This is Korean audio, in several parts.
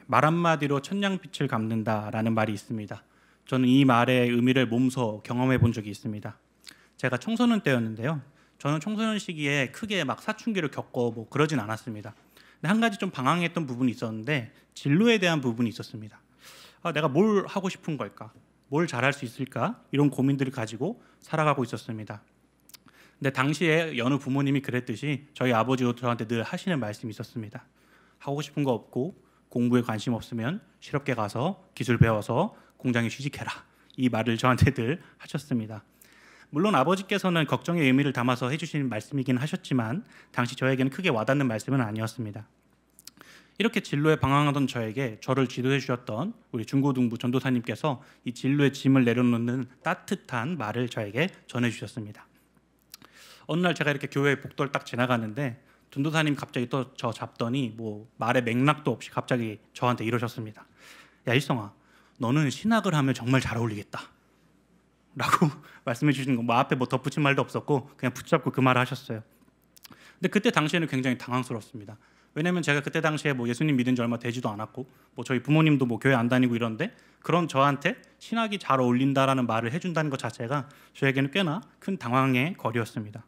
말 한마디로 천냥빛을 갚는다라는 말이 있습니다. 저는 이 말의 의미를 몸소 경험해 본 적이 있습니다. 제가 청소년 때였는데요. 저는 청소년 시기에 크게 막 사춘기를 겪고 뭐 그러진 않았습니다. 근데 한 가지 좀 방황했던 부분이 있었는데 진로에 대한 부분이 있었습니다. 내가 뭘 하고 싶은 걸까? 뭘 잘할 수 있을까? 이런 고민들을 가지고 살아가고 있었습니다. 근데 당시에 여느 부모님이 그랬듯이 저희 아버지도 저한테 늘 하시는 말씀이 있었습니다. 하고 싶은 거 없고 공부에 관심 없으면 실업계 가서 기술 배워서 공장에 취직해라. 이 말을 저한테 늘 하셨습니다. 물론 아버지께서는 걱정의 의미를 담아서 해주신 말씀이긴 하셨지만 당시 저에게는 크게 와닿는 말씀은 아니었습니다. 이렇게 진로에 방황하던 저에게 저를 지도해 주셨던 우리 중고등부 전도사님께서 이 진로의 짐을 내려놓는 따뜻한 말을 저에게 전해 주셨습니다. 어느 날 제가 이렇게 교회 복도를 딱 지나가는데 전도사님 갑자기 또 저 잡더니 뭐 말의 맥락도 없이 갑자기 저한테 이러셨습니다. 야 일성아, 너는 신학을 하면 정말 잘 어울리겠다 라고 말씀해 주신 거, 뭐 앞에 뭐 덧붙인 말도 없었고 그냥 붙잡고 그 말을 하셨어요. 근데 그때 당시에는 굉장히 당황스러웠습니다. 왜냐면 제가 그때 당시에 뭐 예수님 믿은 지 얼마 되지도 않았고 뭐 저희 부모님도 뭐 교회 안 다니고 이런데 그런 저한테 신학이 잘 어울린다라는 말을 해준다는 것 자체가 저에게는 꽤나 큰 당황의 거리였습니다.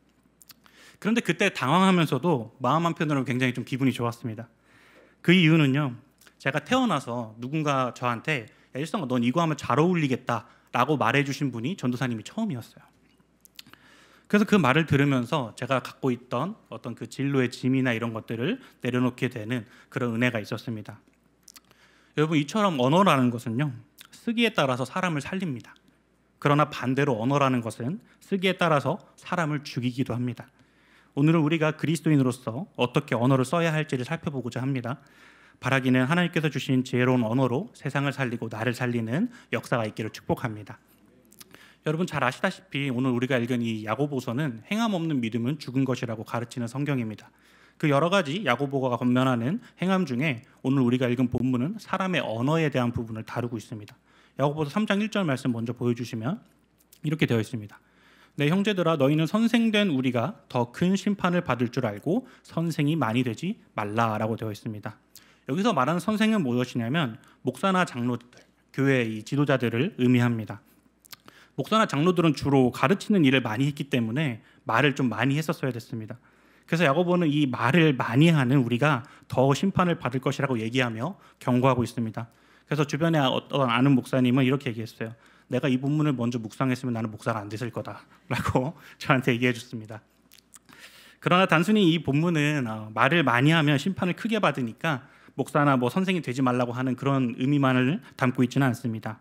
그런데 그때 당황하면서도 마음 한편으로는 굉장히 좀 기분이 좋았습니다. 그 이유는요, 제가 태어나서 누군가 저한테 야, 일성아 넌 이거 하면 잘 어울리겠다 라고 말해주신 분이 전도사님이 처음이었어요. 그래서 그 말을 들으면서 제가 갖고 있던 어떤 그 진로의 짐이나 이런 것들을 내려놓게 되는 그런 은혜가 있었습니다. 여러분, 이처럼 언어라는 것은요, 쓰기에 따라서 사람을 살립니다. 그러나 반대로 언어라는 것은 쓰기에 따라서 사람을 죽이기도 합니다. 오늘은 우리가 그리스도인으로서 어떻게 언어를 써야 할지를 살펴보고자 합니다. 바라기는 하나님께서 주신 지혜로운 언어로 세상을 살리고 나를 살리는 역사가 있기를 축복합니다. 여러분 잘 아시다시피 오늘 우리가 읽은 이 야고보서는 행함 없는 믿음은 죽은 것이라고 가르치는 성경입니다. 그 여러 가지 야고보가 권면하는 행함 중에 오늘 우리가 읽은 본문은 사람의 언어에 대한 부분을 다루고 있습니다. 야고보서 3장 1절 말씀 먼저 보여주시면 이렇게 되어 있습니다. 내 형제들아, 너희는 선생된 우리가 더 큰 심판을 받을 줄 알고 선생이 많이 되지 말라라고 되어 있습니다. 여기서 말하는 선생은 무엇이냐면 목사나 장로들, 교회의 이 지도자들을 의미합니다. 목사나 장로들은 주로 가르치는 일을 많이 했기 때문에 말을 좀 많이 했었어야 됐습니다. 그래서 야고보는 이 말을 많이 하는 우리가 더 심판을 받을 것이라고 얘기하며 경고하고 있습니다. 그래서 주변에 어떤 아는 목사님은 이렇게 얘기했어요. 내가 이 본문을 먼저 묵상했으면 나는 목사가 안 됐을 거다라고 저한테 얘기해 줬습니다. 그러나 단순히 이 본문은 말을 많이 하면 심판을 크게 받으니까 목사나 뭐 선생이 되지 말라고 하는 그런 의미만을 담고 있지는 않습니다.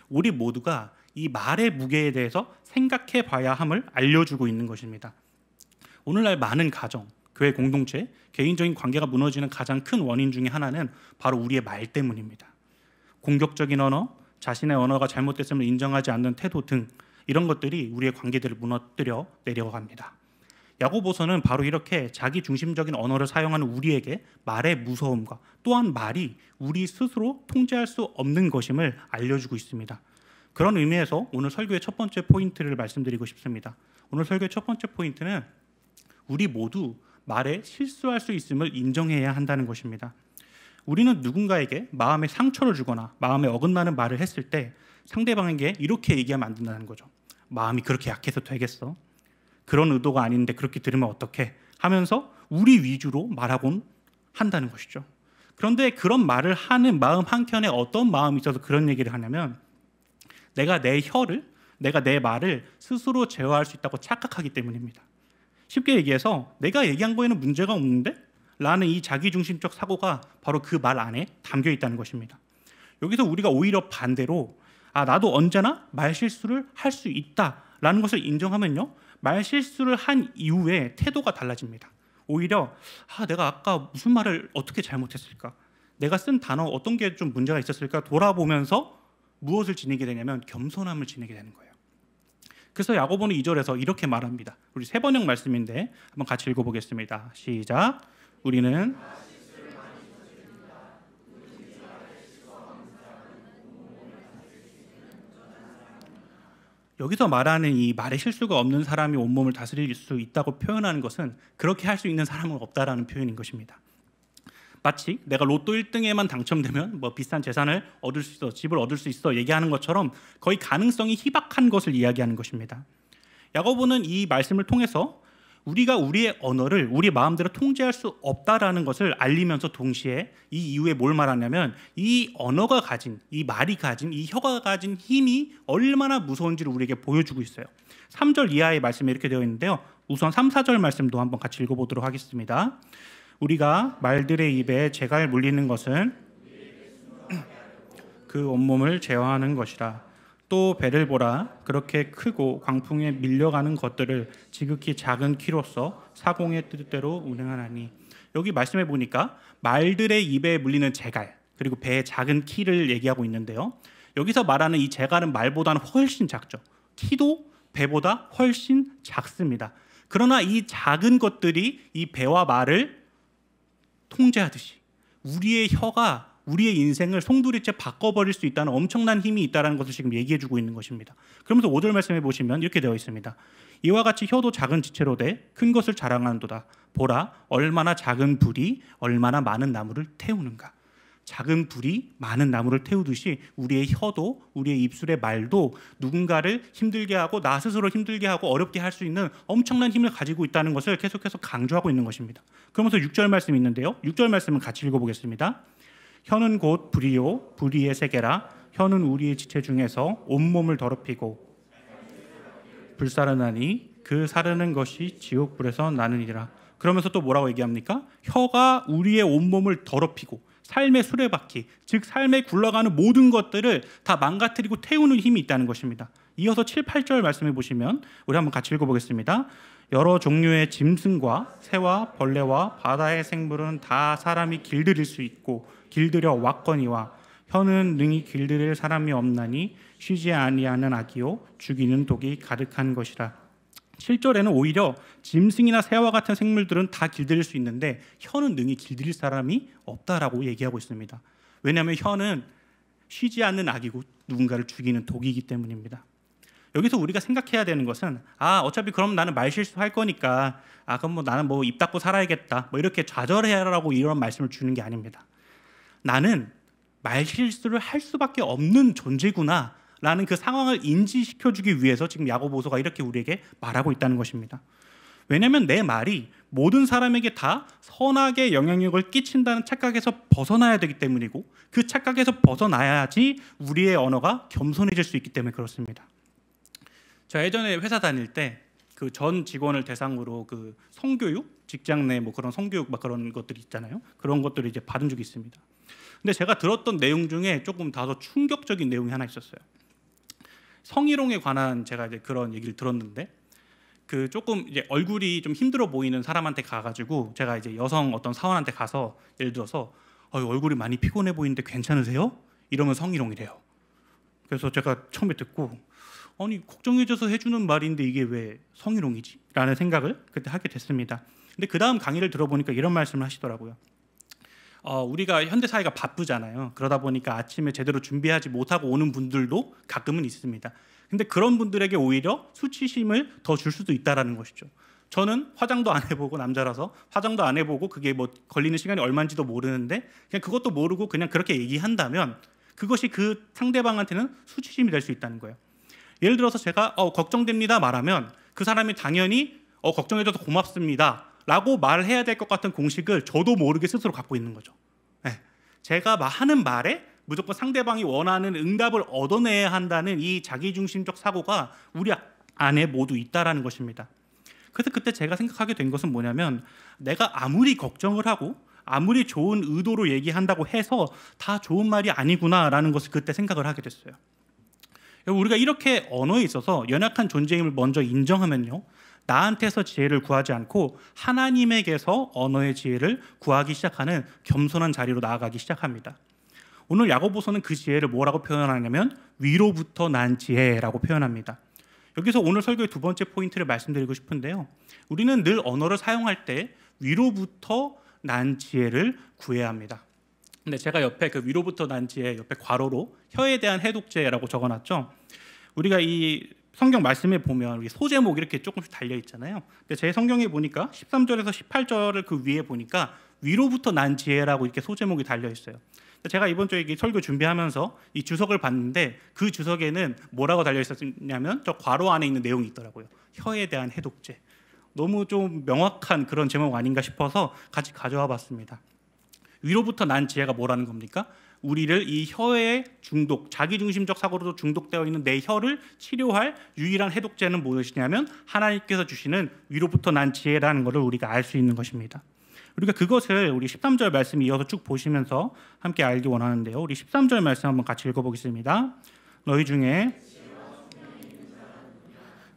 우리 모두가 이 말의 무게에 대해서 생각해 봐야 함을 알려주고 있는 것입니다. 오늘날 많은 가정, 교회 공동체, 개인적인 관계가 무너지는 가장 큰 원인 중에 하나는 바로 우리의 말 때문입니다. 공격적인 언어, 자신의 언어가 잘못됐음을 인정하지 않는 태도 등 이런 것들이 우리의 관계들을 무너뜨려 내려갑니다. 야고보서는 바로 이렇게 자기 중심적인 언어를 사용하는 우리에게 말의 무서움과 또한 말이 우리 스스로 통제할 수 없는 것임을 알려주고 있습니다. 그런 의미에서 오늘 설교의 첫 번째 포인트를 말씀드리고 싶습니다. 오늘 설교의 첫 번째 포인트는 우리 모두 말에 실수할 수 있음을 인정해야 한다는 것입니다. 우리는 누군가에게 마음에 상처를 주거나 마음에 어긋나는 말을 했을 때 상대방에게 이렇게 얘기하면 안 된다는 거죠. 마음이 그렇게 약해서 되겠어? 그런 의도가 아닌데 그렇게 들으면 어떡해? 하면서 우리 위주로 말하곤 한다는 것이죠. 그런데 그런 말을 하는 마음 한켠에 어떤 마음이 있어서 그런 얘기를 하냐면 내가 내 말을 스스로 제어할 수 있다고 착각하기 때문입니다. 쉽게 얘기해서 내가 얘기한 거에는 문제가 없는데? 라는 이 자기중심적 사고가 바로 그 말 안에 담겨 있다는 것입니다. 여기서 우리가 오히려 반대로 나도 언제나 말실수를 할 수 있다라는 것을 인정하면요, 말실수를 한 이후에 태도가 달라집니다. 오히려 내가 아까 무슨 말을 어떻게 잘못했을까? 내가 쓴 단어 어떤 게 좀 문제가 있었을까? 돌아보면서 무엇을 지니게 되냐면 겸손함을 지니게 되는 거예요. 그래서 야고보는 2절에서 이렇게 말합니다. 우리 세 번역 말씀인데 한번 같이 읽어보겠습니다. 시작. 우리는 여기서 말하는 이 말에 실수가 없는 사람이 온몸을 다스릴 수 있다고 표현하는 것은 그렇게 할 수 있는 사람은 없다라는 표현인 것입니다. 마치 내가 로또 1등에만 당첨되면 뭐 비싼 재산을 얻을 수 있어, 집을 얻을 수 있어 얘기하는 것처럼 거의 가능성이 희박한 것을 이야기하는 것입니다. 야고보는 이 말씀을 통해서 우리가 우리의 언어를 우리 마음대로 통제할 수 없다라는 것을 알리면서 동시에 이 이후에 뭘 말하냐면 이 언어가 가진, 이 말이 가진, 이 혀가 가진 힘이 얼마나 무서운지를 우리에게 보여주고 있어요. 3절 이하의 말씀에 이렇게 되어 있는데요. 우선 3, 4절 말씀도 한번 같이 읽어보도록 하겠습니다. 우리가 말들의 입에 재갈 물리는 것은 그 온몸을 제어하는 것이라. 또 배를 보라. 그렇게 크고 광풍에 밀려가는 것들을 지극히 작은 키로서 사공의 뜻대로 운행하나니. 여기 말씀해 보니까 말들의 입에 물리는 재갈 그리고 배의 작은 키를 얘기하고 있는데요. 여기서 말하는 이 재갈은 말보다는 훨씬 작죠. 키도 배보다 훨씬 작습니다. 그러나 이 작은 것들이 이 배와 말을 통제하듯이 우리의 혀가 우리의 인생을 송두리째 바꿔버릴 수 있다는 엄청난 힘이 있다는 것을 지금 얘기해주고 있는 것입니다. 그러면서 5절 말씀해 보시면 이렇게 되어 있습니다. 이와 같이 혀도 작은 지체로 돼 큰 것을 자랑하는도다. 보라, 얼마나 작은 불이 얼마나 많은 나무를 태우는가. 작은 불이 많은 나무를 태우듯이 우리의 혀도 우리의 입술의 말도 누군가를 힘들게 하고 나 스스로 힘들게 하고 어렵게 할 수 있는 엄청난 힘을 가지고 있다는 것을 계속해서 강조하고 있는 것입니다. 그러면서 6절 말씀이 있는데요. 6절 말씀을 같이 읽어보겠습니다. 혀는 곧 불이요 불의의 세계라. 혀는 우리의 지체 중에서 온몸을 더럽히고 불사르나니 그 사르는 것이 지옥불에서 나느니라. 그러면서 또 뭐라고 얘기합니까? 혀가 우리의 온몸을 더럽히고 삶의 수레바퀴, 즉 삶에 굴러가는 모든 것들을 다 망가뜨리고 태우는 힘이 있다는 것입니다. 이어서 7, 8절 말씀해 보시면 우리 한번 같이 읽어보겠습니다. 여러 종류의 짐승과 새와 벌레와 바다의 생물은 다 사람이 길들일 수 있고 길들여 왔거니와 혀는 능히 길들일 사람이 없나니 쉬지 아니하는 악이요 죽이는 독이 가득한 것이라. 7절에는 오히려 짐승이나 새와 같은 생물들은 다 길들일 수 있는데 혀는 능히 길들일 사람이 없다라고 얘기하고 있습니다. 왜냐하면 혀는 쉬지 않는 악이고 누군가를 죽이는 독이기 때문입니다. 여기서 우리가 생각해야 되는 것은 어차피 그럼 나는 말 실수할 거니까 그럼 뭐 나는 뭐 입 닫고 살아야겠다 뭐 이렇게 좌절해라라고 이런 말씀을 주는 게 아닙니다. 나는 말 실수를 할 수밖에 없는 존재구나 라는 그 상황을 인지시켜주기 위해서 지금 야고보서가 이렇게 우리에게 말하고 있다는 것입니다. 왜냐하면 내 말이 모든 사람에게 다 선하게 영향력을 끼친다는 착각에서 벗어나야 되기 때문이고 그 착각에서 벗어나야지 우리의 언어가 겸손해질 수 있기 때문에 그렇습니다. 제가 예전에 회사 다닐 때 그 전 직원을 대상으로 그 성교육, 직장 내 뭐 그런 성교육 막 그런 것들이 있잖아요. 그런 것들을 이제 받은 적이 있습니다. 근데 제가 들었던 내용 중에 조금 다소 충격적인 내용이 하나 있었어요. 성희롱에 관한 제가 이제 그런 얘기를 들었는데 그 조금 이제 얼굴이 좀 힘들어 보이는 사람한테 가가지고 제가 이제 여성 어떤 사원한테 가서 예를 들어서 얼굴이 많이 피곤해 보이는데 괜찮으세요? 이러면 성희롱이래요. 그래서 제가 처음에 듣고 아니 걱정해줘서 해주는 말인데 이게 왜 성희롱이지? 라는 생각을 그때 하게 됐습니다. 근데 그 다음 강의를 들어보니까 이런 말씀을 하시더라고요. 우리가 현대 사회가 바쁘잖아요. 그러다 보니까 아침에 제대로 준비하지 못하고 오는 분들도 가끔은 있습니다. 근데 그런 분들에게 오히려 수치심을 더 줄 수도 있다라는 것이죠. 저는 화장도 안 해보고 남자라서 화장도 안 해보고 그게 뭐 걸리는 시간이 얼마인지도 모르는데 그냥 그것도 모르고 그냥 그렇게 얘기한다면 그것이 그 상대방한테는 수치심이 될 수 있다는 거예요. 예를 들어서 제가 걱정됩니다 말하면 그 사람이 당연히 걱정해줘서 고맙습니다 라고 말을 해야 될 것 같은 공식을 저도 모르게 스스로 갖고 있는 거죠. 네. 제가 하는 말에 무조건 상대방이 원하는 응답을 얻어내야 한다는 이 자기중심적 사고가 우리 안에 모두 있다라는 것입니다. 그래서 그때 제가 생각하게 된 것은 뭐냐면 내가 아무리 걱정을 하고 아무리 좋은 의도로 얘기한다고 해서 다 좋은 말이 아니구나라는 것을 그때 생각을 하게 됐어요. 우리가 이렇게 언어에 있어서 연약한 존재임을 먼저 인정하면요, 나한테서 지혜를 구하지 않고 하나님에게서 언어의 지혜를 구하기 시작하는 겸손한 자리로 나아가기 시작합니다. 오늘 야고보서는 그 지혜를 뭐라고 표현하냐면 위로부터 난 지혜라고 표현합니다. 여기서 오늘 설교의 두 번째 포인트를 말씀드리고 싶은데요, 우리는 늘 언어를 사용할 때 위로부터 난 지혜를 구해야 합니다. 근데 제가 옆에 그 위로부터 난 지혜 옆에 괄호로 혀에 대한 해독제라고 적어놨죠. 우리가 이 성경 말씀에 보면 소제목 이렇게 조금씩 달려 있잖아요. 근데 제 성경에 보니까 13절에서 18절을 그 위에 보니까 위로부터 난 지혜라고 이렇게 소제목이 달려 있어요. 제가 이번 주에 설교 준비하면서 이 주석을 봤는데 그 주석에는 뭐라고 달려 있었냐면 저 괄호 안에 있는 내용이 있더라고요. 혀에 대한 해독제. 너무 좀 명확한 그런 제목 아닌가 싶어서 같이 가져와 봤습니다. 위로부터 난 지혜가 뭐라는 겁니까? 우리를 이 혀의 중독, 자기중심적 사고로도 중독되어 있는 내 혀를 치료할 유일한 해독제는 무엇이냐면 하나님께서 주시는 위로부터 난 지혜라는 것을 우리가 알 수 있는 것입니다. 우리가 그것을 우리 13절 말씀 이어서 쭉 보시면서 함께 알기 원하는데요. 우리 13절 말씀 한번 같이 읽어보겠습니다. 너희 중에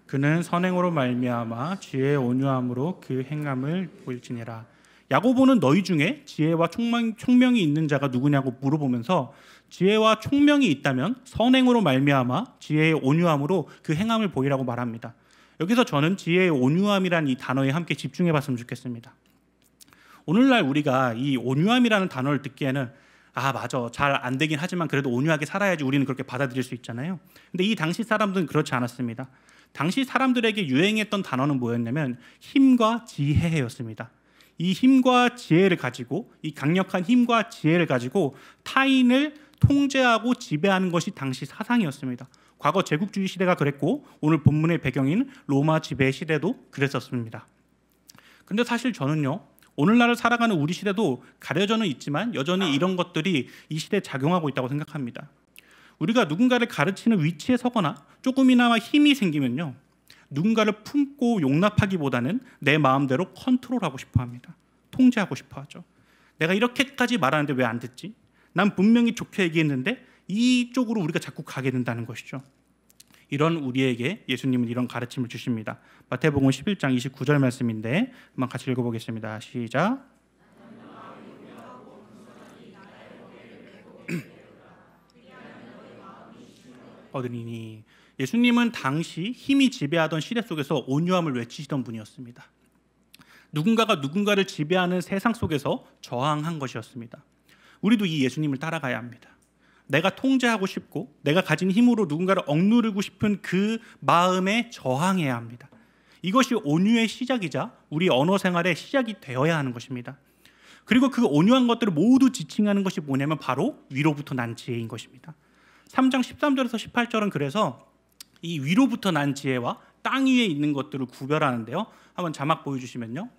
그는 선행으로 말미암아 지혜의 온유함으로 그 행함을 보일지니라. 야고보는 너희 중에 지혜와 총명이 있는 자가 누구냐고 물어보면서 지혜와 총명이 있다면 선행으로 말미암아 지혜의 온유함으로 그 행함을 보이라고 말합니다. 여기서 저는 지혜의 온유함이라는 이 단어에 함께 집중해 봤으면 좋겠습니다. 오늘날 우리가 이 온유함이라는 단어를 듣기에는 맞아, 잘 안 되긴 하지만 그래도 온유하게 살아야지 우리는 그렇게 받아들일 수 있잖아요. 근데 이 당시 사람들은 그렇지 않았습니다. 당시 사람들에게 유행했던 단어는 뭐였냐면 힘과 지혜였습니다. 이 힘과 지혜를 가지고, 이 강력한 힘과 지혜를 가지고 타인을 통제하고 지배하는 것이 당시 사상이었습니다. 과거 제국주의 시대가 그랬고 오늘 본문의 배경인 로마 지배 시대도 그랬었습니다. 근데 사실 저는요, 오늘날을 살아가는 우리 시대도 가려져는 있지만 여전히 이런 것들이 이 시대에 작용하고 있다고 생각합니다. 우리가 누군가를 가르치는 위치에 서거나 조금이나마 힘이 생기면요, 누군가를 품고 용납하기보다는 내 마음대로 컨트롤하고 싶어 합니다. 통제하고 싶어 하죠. 내가 이렇게까지 말하는데 왜 안 듣지? 난 분명히 좋게 얘기했는데 이쪽으로 우리가 자꾸 가게 된다는 것이죠. 이런 우리에게 예수님은 이런 가르침을 주십니다. 마태복음 11장 29절 말씀인데 한번 같이 읽어보겠습니다. 시작. 얻으리니. 예수님은 당시 힘이 지배하던 시대 속에서 온유함을 외치시던 분이었습니다. 누군가가 누군가를 지배하는 세상 속에서 저항한 것이었습니다. 우리도 이 예수님을 따라가야 합니다. 내가 통제하고 싶고 내가 가진 힘으로 누군가를 억누르고 싶은 그 마음에 저항해야 합니다. 이것이 온유의 시작이자 우리 언어 생활의 시작이 되어야 하는 것입니다. 그리고 그 온유한 것들을 모두 지칭하는 것이 뭐냐면 바로 위로부터 난 지혜인 것입니다. 3장 13절에서 18절은 그래서 이 위로부터 난 지혜와 땅 위에 있는 것들을 구별하는데요. 한번 자막 보여주시면요.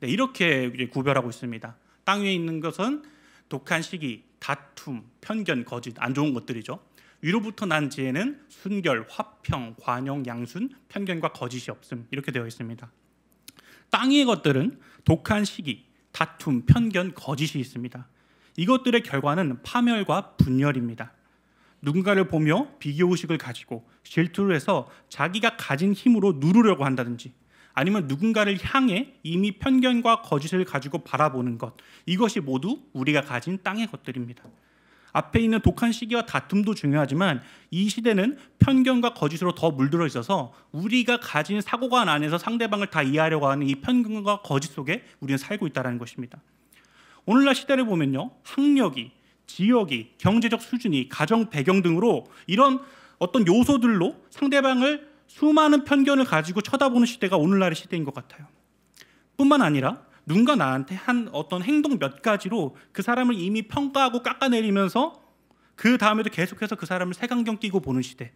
네, 이렇게 구별하고 있습니다. 땅 위에 있는 것은 독한 시기, 다툼, 편견, 거짓, 안 좋은 것들이죠. 위로부터 난 지혜는 순결, 화평, 관용, 양순, 편견과 거짓이 없음, 이렇게 되어 있습니다. 땅 위의 것들은 독한 시기, 다툼, 편견, 거짓이 있습니다. 이것들의 결과는 파멸과 분열입니다. 누군가를 보며 비교의식을 가지고 질투를 해서 자기가 가진 힘으로 누르려고 한다든지, 아니면 누군가를 향해 이미 편견과 거짓을 가지고 바라보는 것, 이것이 모두 우리가 가진 땅의 것들입니다. 앞에 있는 독한 시기와 다툼도 중요하지만 이 시대는 편견과 거짓으로 더 물들어 있어서 우리가 가진 사고관 안에서 상대방을 다 이해하려고 하는 이 편견과 거짓 속에 우리는 살고 있다는 것입니다. 오늘날 시대를 보면요, 학력이, 지역이, 경제적 수준이, 가정 배경 등으로 이런 어떤 요소들로 상대방을 수많은 편견을 가지고 쳐다보는 시대가 오늘날의 시대인 것 같아요. 뿐만 아니라 누군가 나한테 한 어떤 행동 몇 가지로 그 사람을 이미 평가하고 깎아내리면서 그 다음에도 계속해서 그 사람을 색안경 끼고 보는 시대,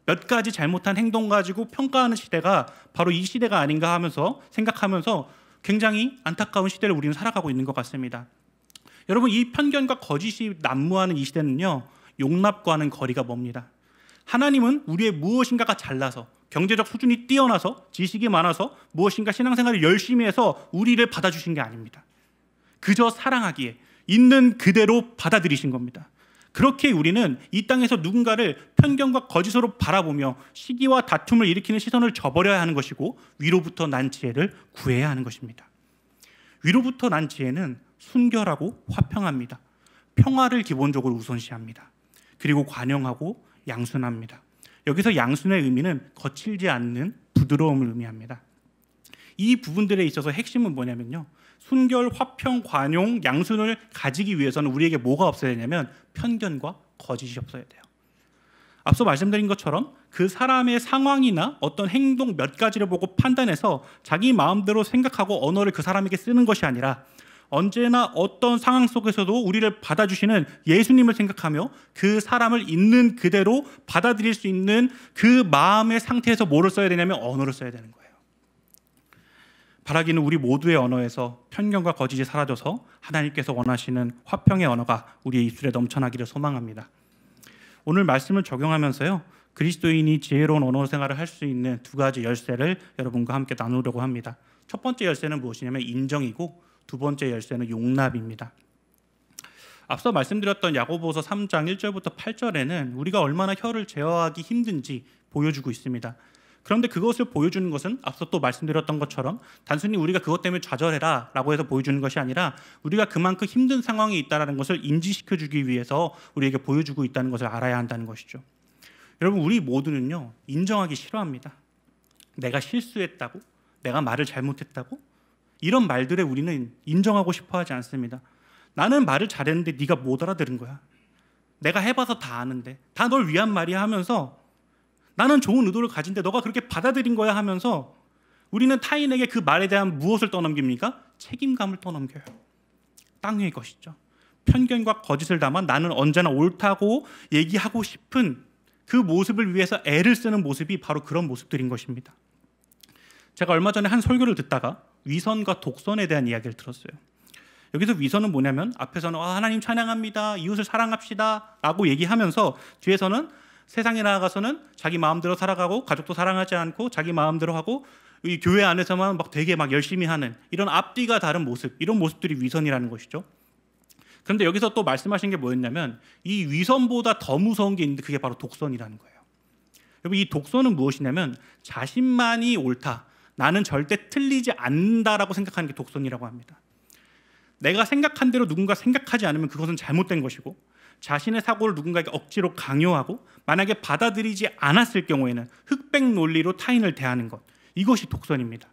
몇 가지 잘못한 행동 가지고 평가하는 시대가 바로 이 시대가 아닌가 하면서 생각하면서 굉장히 안타까운 시대를 우리는 살아가고 있는 것 같습니다. 여러분, 이 편견과 거짓이 난무하는 이 시대는요, 용납과는 거리가 멉니다. 하나님은 우리의 무엇인가가 잘나서, 경제적 수준이 뛰어나서, 지식이 많아서 무엇인가 신앙생활을 열심히 해서 우리를 받아주신 게 아닙니다. 그저 사랑하기에 있는 그대로 받아들이신 겁니다. 그렇게 우리는 이 땅에서 누군가를 편견과 거짓으로 바라보며 시기와 다툼을 일으키는 시선을 저버려야 하는 것이고, 위로부터 난 지혜를 구해야 하는 것입니다. 위로부터 난 지혜는 순결하고 화평합니다. 평화를 기본적으로 우선시합니다. 그리고 관용하고 양순합니다. 여기서 양순의 의미는 거칠지 않는 부드러움을 의미합니다. 이 부분들에 있어서 핵심은 뭐냐면요, 순결, 화평, 관용, 양순을 가지기 위해서는 우리에게 뭐가 없어야 되냐면 편견과 거짓이 없어야 돼요. 앞서 말씀드린 것처럼 그 사람의 상황이나 어떤 행동 몇 가지를 보고 판단해서 자기 마음대로 생각하고 언어를 그 사람에게 쓰는 것이 아니라 언제나 어떤 상황 속에서도 우리를 받아주시는 예수님을 생각하며 그 사람을 있는 그대로 받아들일 수 있는 그 마음의 상태에서 뭐를 써야 되냐면 언어를 써야 되는 거예요. 바라기는 우리 모두의 언어에서 편견과 거짓이 사라져서 하나님께서 원하시는 화평의 언어가 우리의 입술에 넘쳐나기를 소망합니다. 오늘 말씀을 적용하면서요, 그리스도인이 지혜로운 언어 생활을 할 수 있는 두 가지 열쇠를 여러분과 함께 나누려고 합니다. 첫 번째 열쇠는 무엇이냐면 인정이고, 두 번째 열쇠는 용납입니다. 앞서 말씀드렸던 야고보서 3장 1절부터 8절에는 우리가 얼마나 혀를 제어하기 힘든지 보여주고 있습니다. 그런데 그것을 보여주는 것은 앞서 또 말씀드렸던 것처럼 단순히 우리가 그것 때문에 좌절해라 라고 해서 보여주는 것이 아니라 우리가 그만큼 힘든 상황에 있다는 것을 인지시켜주기 위해서 우리에게 보여주고 있다는 것을 알아야 한다는 것이죠. 여러분, 우리 모두는요, 인정하기 싫어합니다. 내가 실수했다고, 내가 말을 잘못했다고, 이런 말들에 우리는 인정하고 싶어 하지 않습니다. 나는 말을 잘했는데 네가 못 알아들은 거야. 내가 해봐서 다 아는데, 다 널 위한 말이야 하면서, 나는 좋은 의도를 가진데 너가 그렇게 받아들인 거야 하면서 우리는 타인에게 그 말에 대한 무엇을 떠넘깁니까? 책임감을 떠넘겨요. 땅 위의 것이죠. 편견과 거짓을 담아 나는 언제나 옳다고 얘기하고 싶은 그 모습을 위해서 애를 쓰는 모습이 바로 그런 모습들인 것입니다. 제가 얼마 전에 한 설교를 듣다가 위선과 독선에 대한 이야기를 들었어요. 여기서 위선은 뭐냐면 앞에서는 하나님 찬양합니다, 이웃을 사랑합시다 라고 얘기하면서 뒤에서는 세상에 나아가서는 자기 마음대로 살아가고 가족도 사랑하지 않고 자기 마음대로 하고 이 교회 안에서만 막 되게 막 열심히 하는 이런 앞뒤가 다른 모습, 이런 모습들이 위선이라는 것이죠. 그런데 여기서 또 말씀하신 게 뭐였냐면 이 위선보다 더 무서운 게 있는데 그게 바로 독선이라는 거예요. 여러분, 이 독선은 무엇이냐면 자신만이 옳다, 나는 절대 틀리지 않는다라고 생각하는 게 독선이라고 합니다. 내가 생각한 대로 누군가 생각하지 않으면 그것은 잘못된 것이고, 자신의 사고를 누군가에게 억지로 강요하고 만약에 받아들이지 않았을 경우에는 흑백 논리로 타인을 대하는 것, 이것이 독선입니다.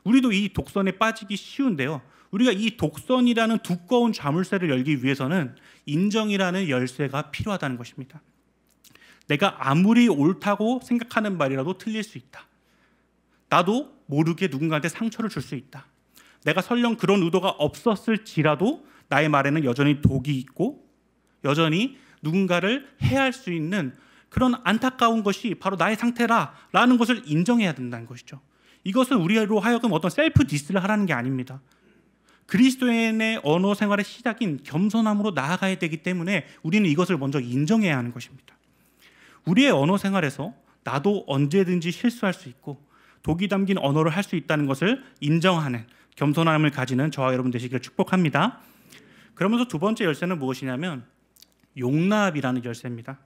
우리도 이 독선에 빠지기 쉬운데요, 우리가 이 독선이라는 두꺼운 자물쇠를 열기 위해서는 인정이라는 열쇠가 필요하다는 것입니다. 내가 아무리 옳다고 생각하는 말이라도 틀릴 수 있다. 나도 모르게 누군가한테 상처를 줄 수 있다. 내가 설령 그런 의도가 없었을지라도 나의 말에는 여전히 독이 있고 여전히 누군가를 해할 수 있는 그런 안타까운 것이 바로 나의 상태라는 것을 인정해야 된다는 것이죠. 이것은 우리로 하여금 어떤 셀프 디스를 하라는 게 아닙니다. 그리스도인의 언어 생활의 시작인 겸손함으로 나아가야 되기 때문에 우리는 이것을 먼저 인정해야 하는 것입니다. 우리의 언어 생활에서 나도 언제든지 실수할 수 있고 독이 담긴 언어를 할 수 있다는 것을 인정하는 겸손함을 가지는 저와 여러분 되시기를 축복합니다. 그러면서 두 번째 열쇠는 무엇이냐면 용납이라는 열쇠입니다.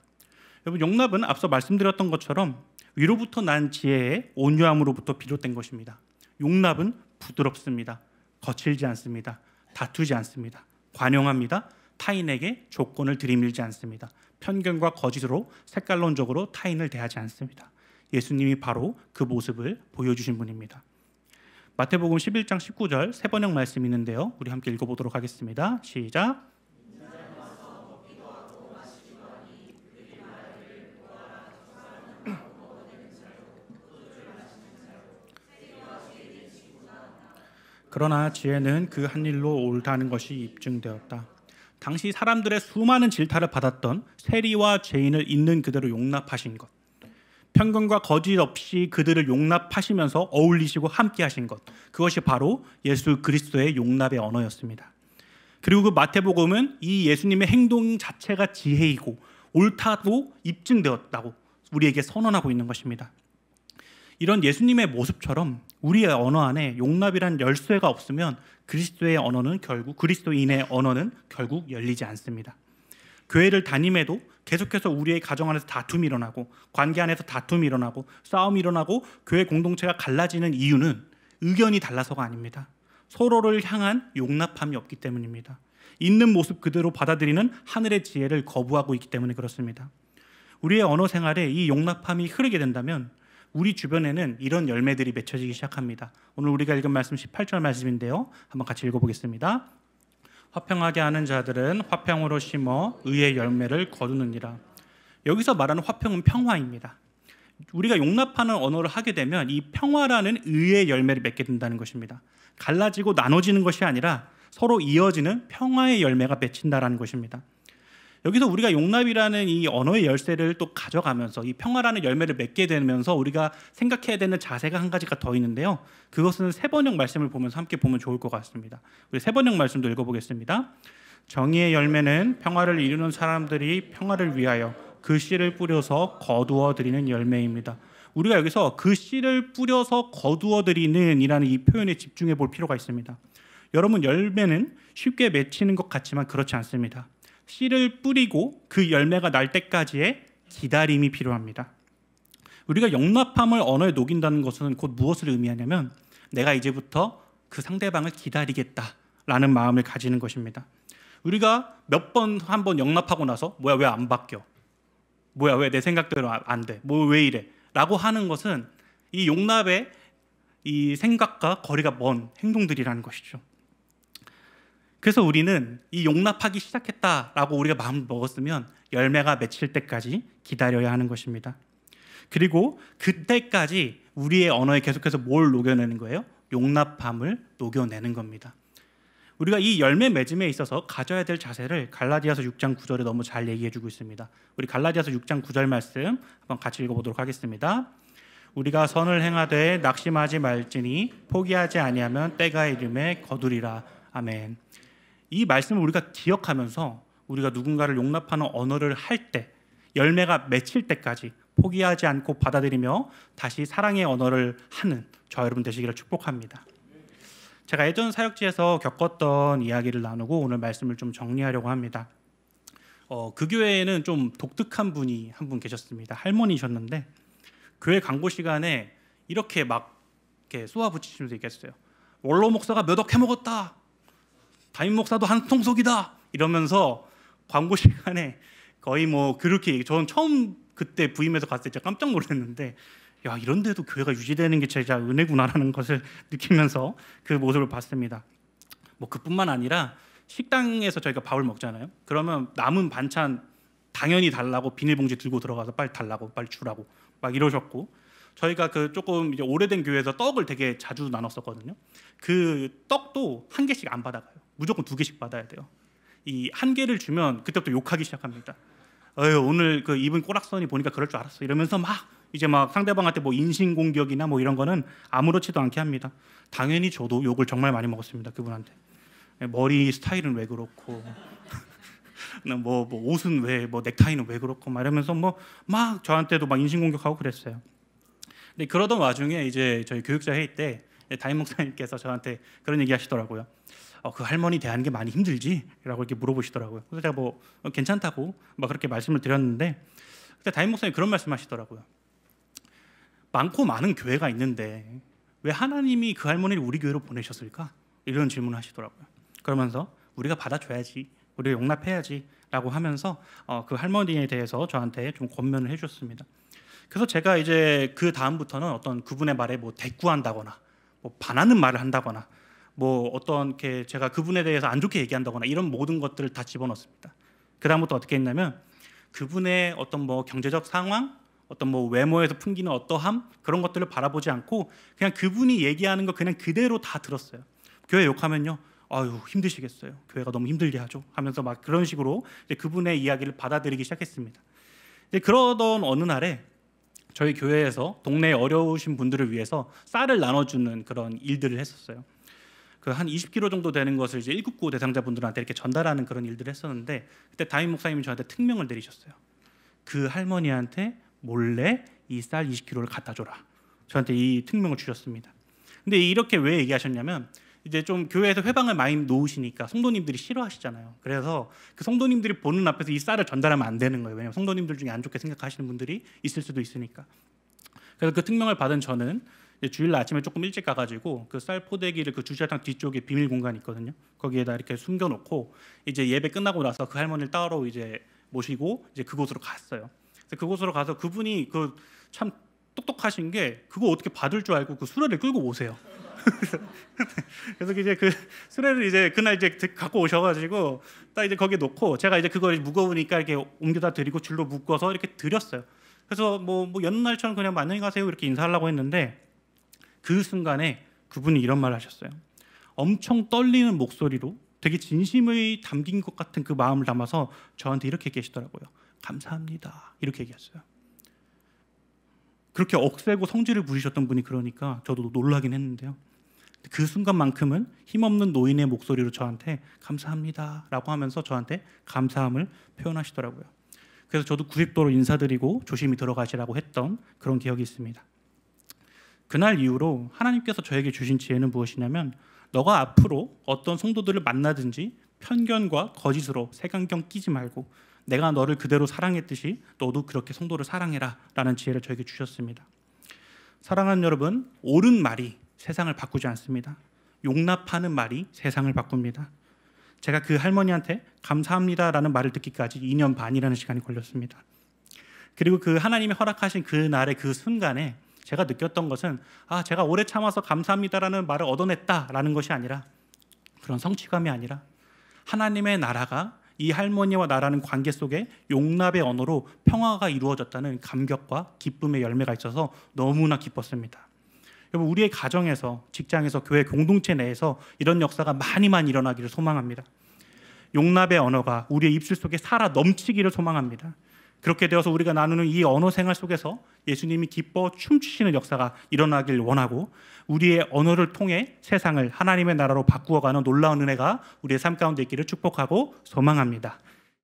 여러분, 용납은 앞서 말씀드렸던 것처럼 위로부터 난 지혜의 온유함으로부터 비롯된 것입니다. 용납은 부드럽습니다. 거칠지 않습니다. 다투지 않습니다. 관용합니다. 타인에게 조건을 들이밀지 않습니다. 편견과 거짓으로 색깔론적으로 타인을 대하지 않습니다. 예수님이 바로 그 모습을 보여주신 분입니다. 마태복음 11장 19절 세 번역 말씀이 있는데요, 우리 함께 읽어보도록 하겠습니다. 시작. 그러나 지혜는 그 한 일로 옳다는 것이 입증되었다. 당시 사람들의 수많은 질타를 받았던 세리와 죄인을 있는 그대로 용납하신 것, 편견과 거짓 없이 그들을 용납하시면서 어울리시고 함께 하신 것, 그것이 바로 예수 그리스도의 용납의 언어였습니다. 그리고 그 마태복음은 이 예수님의 행동 자체가 지혜이고 옳다고 입증되었다고 우리에게 선언하고 있는 것입니다. 이런 예수님의 모습처럼 우리의 언어 안에 용납이란 열쇠가 없으면 그리스도인의 언어는 결국 열리지 않습니다. 교회를 다님에도 계속해서 우리의 가정 안에서 다툼이 일어나고 관계 안에서 다툼이 일어나고 싸움이 일어나고 교회 공동체가 갈라지는 이유는 의견이 달라서가 아닙니다. 서로를 향한 용납함이 없기 때문입니다. 있는 모습 그대로 받아들이는 하늘의 지혜를 거부하고 있기 때문에 그렇습니다. 우리의 언어 생활에 이 용납함이 흐르게 된다면 우리 주변에는 이런 열매들이 맺혀지기 시작합니다. 오늘 우리가 읽은 말씀 18절 말씀인데요, 한번 같이 읽어보겠습니다. 화평하게 하는 자들은 화평으로 심어 의의 열매를 거두느니라. 여기서 말하는 화평은 평화입니다. 우리가 용납하는 언어를 하게 되면 이 평화라는 의의 열매를 맺게 된다는 것입니다. 갈라지고 나눠지는 것이 아니라 서로 이어지는 평화의 열매가 맺힌다라는 것입니다. 여기서 우리가 용납이라는 이 언어의 열쇠를 또 가져가면서 이 평화라는 열매를 맺게 되면서 우리가 생각해야 되는 자세가 한 가지가 더 있는데요. 그것은 세번역 말씀을 보면서 함께 보면 좋을 것 같습니다. 우리 세번역 말씀도 읽어보겠습니다. 정의의 열매는 평화를 이루는 사람들이 평화를 위하여 그 씨를 뿌려서 거두어 드리는 열매입니다. 우리가 여기서 그 씨를 뿌려서 거두어 드리는 이라는 이 표현에 집중해 볼 필요가 있습니다. 여러분, 열매는 쉽게 맺히는 것 같지만 그렇지 않습니다. 씨를 뿌리고 그 열매가 날 때까지의 기다림이 필요합니다. 우리가 용납함을 언어에 녹인다는 것은 곧 무엇을 의미하냐면 내가 이제부터 그 상대방을 기다리겠다라는 마음을 가지는 것입니다. 우리가 한 번 용납하고 나서 뭐야 왜 안 바뀌어? 뭐야 왜 내 생각대로 안 돼? 뭐 왜 이래? 라고 하는 것은 이 용납의 이 생각과 거리가 먼 행동들이라는 것이죠. 그래서 우리는 이 용납하기 시작했다라고 우리가 마음을 먹었으면 열매가 맺힐 때까지 기다려야 하는 것입니다. 그리고 그때까지 우리의 언어에 계속해서 뭘 녹여내는 거예요? 용납함을 녹여내는 겁니다. 우리가 이 열매 맺음에 있어서 가져야 될 자세를 갈라디아서 6장 9절에 너무 잘 얘기해주고 있습니다. 우리 갈라디아서 6장 9절 말씀 한번 같이 읽어보도록 하겠습니다. 우리가 선을 행하되 낙심하지 말지니 포기하지 아니하면 때가 이름에 거두리라. 아멘. 이 말씀을 우리가 기억하면서 우리가 누군가를 용납하는 언어를 할 때 열매가 맺힐 때까지 포기하지 않고 받아들이며 다시 사랑의 언어를 하는 저 여러분 되시기를 축복합니다. 제가 예전 사역지에서 겪었던 이야기를 나누고 오늘 말씀을 좀 정리하려고 합니다. 그 교회에는 좀 독특한 분이 한 분 계셨습니다. 할머니셨는데 교회 광고 시간에 이렇게 막 이렇게 쏘아붙이시면서 얘기했어요. 원로 목사가 몇 억 해먹었다. 담임 목사도 한 통속이다. 이러면서 광고 시간에 거의 뭐 그렇게 저는 처음 그때 부임해서 갔을 때 깜짝 놀랐는데 야 이런데도 교회가 유지되는 게 진짜 은혜구나라는 것을 느끼면서 그 모습을 봤습니다. 뭐 그뿐만 아니라 식당에서 저희가 밥을 먹잖아요. 그러면 남은 반찬 당연히 달라고 비닐봉지 들고 들어가서 빨리 달라고 빨리 주라고 막 이러셨고 저희가 그 조금 이제 오래된 교회에서 떡을 되게 자주 나눴었거든요. 그 떡도 한 개씩 안 받아가요. 무조건 2개씩 받아야 돼요. 이 한 개를 주면 그때부터 욕하기 시작합니다. 오늘 그 입은 꼬락서니 보니까 그럴 줄 알았어. 이러면서 막 이제 막 상대방한테 뭐 인신공격이나 뭐 이런 거는 아무렇지도 않게 합니다. 당연히 저도 욕을 정말 많이 먹었습니다. 그분한테. 머리 스타일은 왜 그렇고 뭐 옷은 왜 뭐 넥타이는 왜 그렇고 막 이러면서 뭐 막 저한테도 막 인신공격하고 그랬어요. 근데 그러던 와중에 이제 저희 교육자 회의 때 담임 목사님께서 저한테 그런 얘기 하시더라고요. 그 할머니 대하는 게 많이 힘들지? 라고 이렇게 물어보시더라고요. 그래서 제가 뭐 괜찮다고 막 그렇게 말씀을 드렸는데 그때 담임 목사님이 그런 말씀 하시더라고요. 많고 많은 교회가 있는데 왜 하나님이 그 할머니를 우리 교회로 보내셨을까? 이런 질문을 하시더라고요. 그러면서 우리가 받아줘야지, 우리가 용납해야지 라고 하면서 그 할머니에 대해서 저한테 좀 권면을 해주셨습니다. 그래서 제가 이제 그 다음부터는 어떤 그분의 말에 뭐 대꾸한다거나 뭐 반하는 말을 한다거나 뭐 어떤 이렇게 제가 그분에 대해서 안 좋게 얘기한다거나 이런 모든 것들을 다 집어넣습니다. 그 다음부터 어떻게 했냐면 그분의 어떤 뭐 경제적 상황, 어떤 뭐 외모에서 풍기는 어떠함 그런 것들을 바라보지 않고 그냥 그분이 얘기하는 거 그냥 그대로 다 들었어요. 교회 욕하면요, 아유 힘드시겠어요. 교회가 너무 힘들게 하죠. 하면서 막 그런 식으로 이제 그분의 이야기를 받아들이기 시작했습니다. 이제 그러던 어느 날에 저희 교회에서 동네에 어려우신 분들을 위해서 쌀을 나눠주는 그런 일들을 했었어요. 그 한 20kg 정도 되는 것을 이제 199 대상자분들한테 이렇게 전달하는 그런 일들을 했었는데 그때 담임 목사님이 저한테 특명을 내리셨어요. 그 할머니한테 몰래 이 쌀 20kg를 갖다 줘라. 저한테 이 특명을 주셨습니다. 근데 이렇게 왜 얘기하셨냐면 이제 좀 교회에서 회방을 많이 놓으시니까 성도님들이 싫어하시잖아요. 그래서 그 성도님들이 보는 앞에서 이 쌀을 전달하면 안 되는 거예요. 왜냐하면 성도님들 중에 안 좋게 생각하시는 분들이 있을 수도 있으니까. 그래서 그 특명을 받은 저는 주일날 아침에 조금 일찍 가가지고 그 쌀 포대기를 그 주차장 뒤쪽에 비밀 공간이 있거든요. 거기에다 이렇게 숨겨놓고 이제 예배 끝나고 나서 그 할머니를 따로 이제 모시고 이제 그곳으로 갔어요. 그래서 그곳으로 가서 그분이 그 참 똑똑하신 게 그거 어떻게 받을 줄 알고 그 수레를 끌고 오세요. 그래서 이제 그 수레를 이제 그날 이제 갖고 오셔가지고 딱 이제 거기에 놓고 제가 이제 그걸 무거우니까 이렇게 옮겨다 드리고 줄로 묶어서 이렇게 드렸어요. 그래서 뭐 여느 날처럼 그냥 안녕히 가세요 이렇게 인사하려고 했는데 그 순간에 그분이 이런 말을 하셨어요. 엄청 떨리는 목소리로 되게 진심이 담긴 것 같은 그 마음을 담아서 저한테 이렇게 계시더라고요. 감사합니다. 이렇게 얘기했어요. 그렇게 억세고 성질을 부리셨던 분이 그러니까 저도 놀라긴 했는데요. 그 순간만큼은 힘없는 노인의 목소리로 저한테 감사합니다 라고 하면서 저한테 감사함을 표현하시더라고요. 그래서 저도 90도로 인사드리고 조심히 들어가시라고 했던 그런 기억이 있습니다. 그날 이후로 하나님께서 저에게 주신 지혜는 무엇이냐면, 너가 앞으로 어떤 성도들을 만나든지 편견과 거짓으로 색안경 끼지 말고 내가 너를 그대로 사랑했듯이 너도 그렇게 성도를 사랑해라 라는 지혜를 저에게 주셨습니다. 사랑하는 여러분, 옳은 말이 세상을 바꾸지 않습니다. 용납하는 말이 세상을 바꿉니다. 제가 그 할머니한테 감사합니다라는 말을 듣기까지 2년 반이라는 시간이 걸렸습니다. 그리고 그 하나님이 허락하신 그 날의 그 순간에 제가 느꼈던 것은 제가 오래 참아서 감사합니다라는 말을 얻어냈다라는 것이 아니라, 그런 성취감이 아니라 하나님의 나라가 이 할머니와 나라는 관계 속에 용납의 언어로 평화가 이루어졌다는 감격과 기쁨의 열매가 있어서 너무나 기뻤습니다. 여러분, 우리의 가정에서, 직장에서, 교회 공동체 내에서 이런 역사가 많이 일어나기를 소망합니다. 용납의 언어가 우리의 입술 속에 살아 넘치기를 소망합니다. 그렇게 되어서 우리가 나누는 이 언어 생활 속에서 예수님이 기뻐 춤추시는 역사가 일어나길 원하고, 우리의 언어를 통해 세상을 하나님의 나라로 바꾸어가는 놀라운 은혜가 우리의 삶 가운데 있기를 축복하고 소망합니다.